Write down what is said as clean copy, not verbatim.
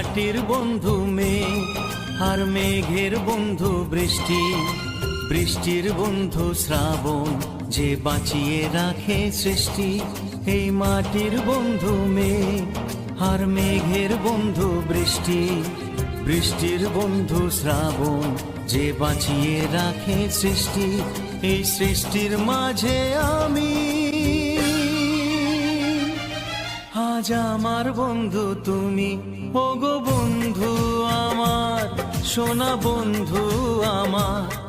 মাটির বন্ধু মেঘ, আর মেঘের বন্ধু বৃষ্টি, বৃষ্টির বন্ধু শ্রাবণ, যে বাঁচিয়ে রাখে সৃষ্টি। এই মাটির বন্ধু মেঘ, আর মেঘের বন্ধু বৃষ্টি, বৃষ্টির বন্ধু শ্রাবণ, যে বাঁচিয়ে রাখে সৃষ্টি। এই সৃষ্টির মাঝে আমি, আজ আমার বন্ধু তুমি, ওগো বন্ধু আমার, সোনা বন্ধু আমার।